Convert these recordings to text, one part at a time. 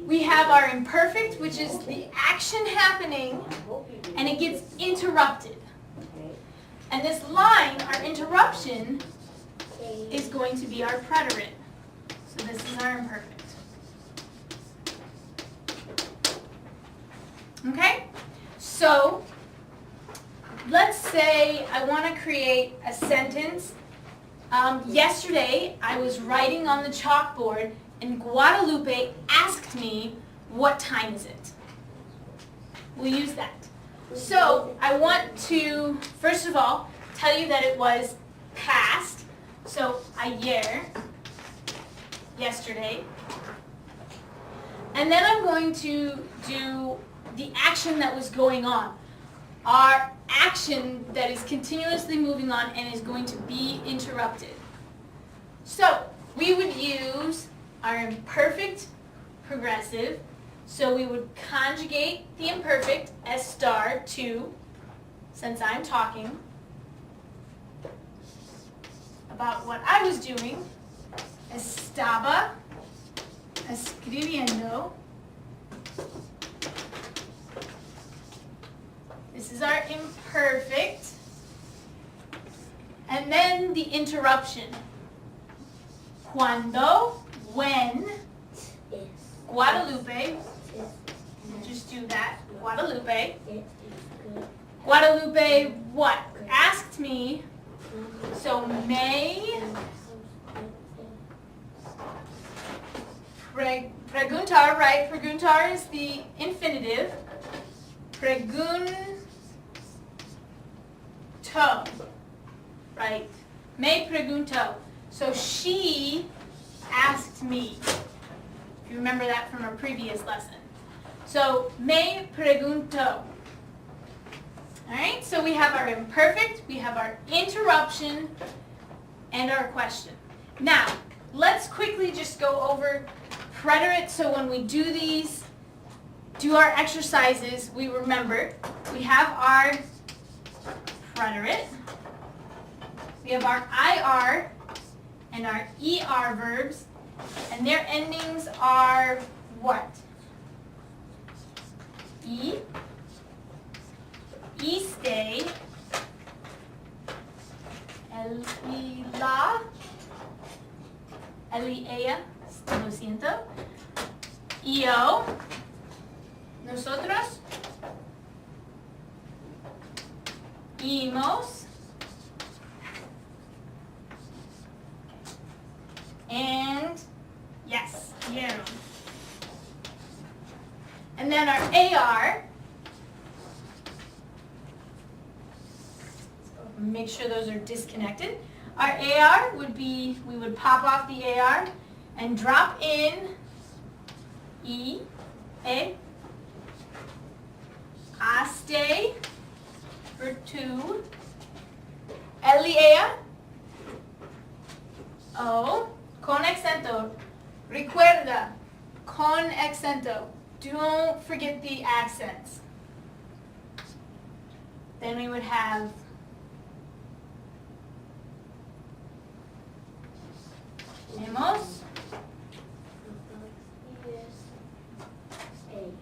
We have our imperfect, which is the action happening, and it gets interrupted. And this line, our interruption, is going to be our preterite. So this is our imperfect. Okay? So, let's say I want to create a sentence. Yesterday, I was writing on the chalkboard, and Guadalupe asked me, what time is it? We'll use that. So, I want to, first of all, tell you that it was past. So, ayer, yesterday. And then I'm going to do the action that was going on. Our action that is continuously moving on and is going to be interrupted. So, we would use our imperfect progressive. So we would conjugate the imperfect S star to, since I'm talking about what I was doing, estaba escribiendo. This is our imperfect. And then the interruption. Cuando, when, Guadalupe, just do that, Guadalupe. Guadalupe, what? Asked me, so may, preguntar, right? Preguntar is the infinitive. Pregunto, right? Me pregunto. So she asked me. If you remember that from our previous lesson. So, me pregunto. Alright, so we have our imperfect, we have our interruption, and our question. Now, let's quickly just go over preterite. So when we do these, do our exercises, we remember, we have our preterite, we have our IR and our ER verbs, and their endings are what? E, iste, elila, ella, lo siento, yo, nosotros, imos, and yes, yeah. And then our AR, make sure those are disconnected. Our AR would be, we would pop off the AR and drop in E, aste for 2, Elia, O, con acento. Recuerda, con acento. Don't forget the accents. Then we would have hemos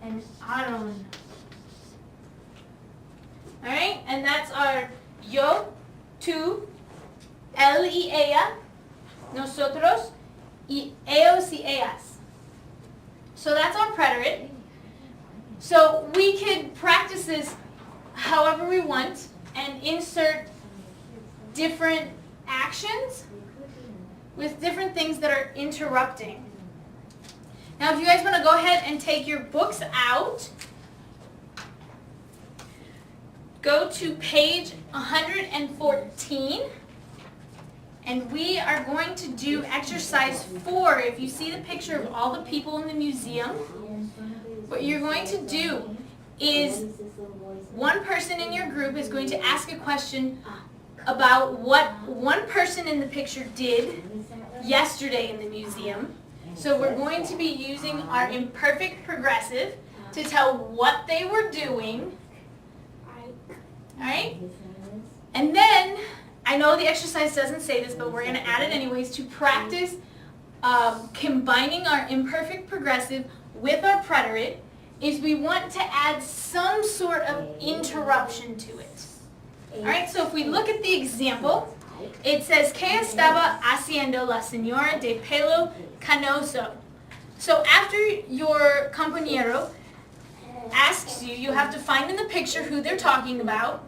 and Aaron. Alright, and that's our yo, tú, él y ella, nosotros, y ellos y ellas. So that's our preterite. So we could practice this however we want and insert different actions with different things that are interrupting. Now if you guys want to go ahead and take your books out, go to page 114. And we are going to do exercise 4. If you see the picture of all the people in the museum, what you're going to do is one person in your group is going to ask a question about what one person in the picture did yesterday in the museum. So we're going to be using our imperfect progressive to tell what they were doing. Alright? And then, I know the exercise doesn't say this, but we're going to add it anyways to practice combining our imperfect progressive with our preterite is we want to add some sort of interruption to it. Alright, so if we look at the example, it says, ¿Qué estaba haciendo la señora de pelo canoso? So after your compañero asks you, you have to find in the picture who they're talking about,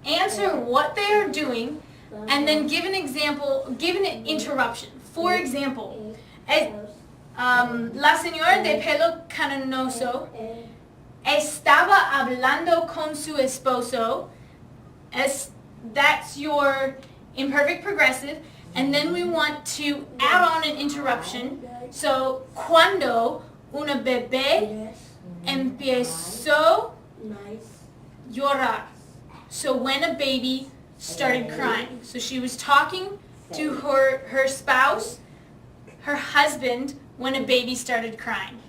answer what they are doing, and then give an example, give an interruption. For example, la señora de pelo canoso estaba hablando con su esposo. That's your imperfect progressive. And then we want to add on an interruption. So, cuando una bebé empezó a llorar. So when a baby started crying. So she was talking to her spouse, her husband, when a baby started crying.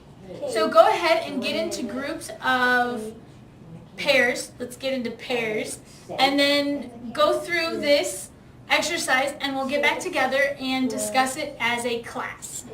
So go ahead and get into groups of pairs. Let's get into pairs. And then go through this exercise and we'll get back together and discuss it as a class.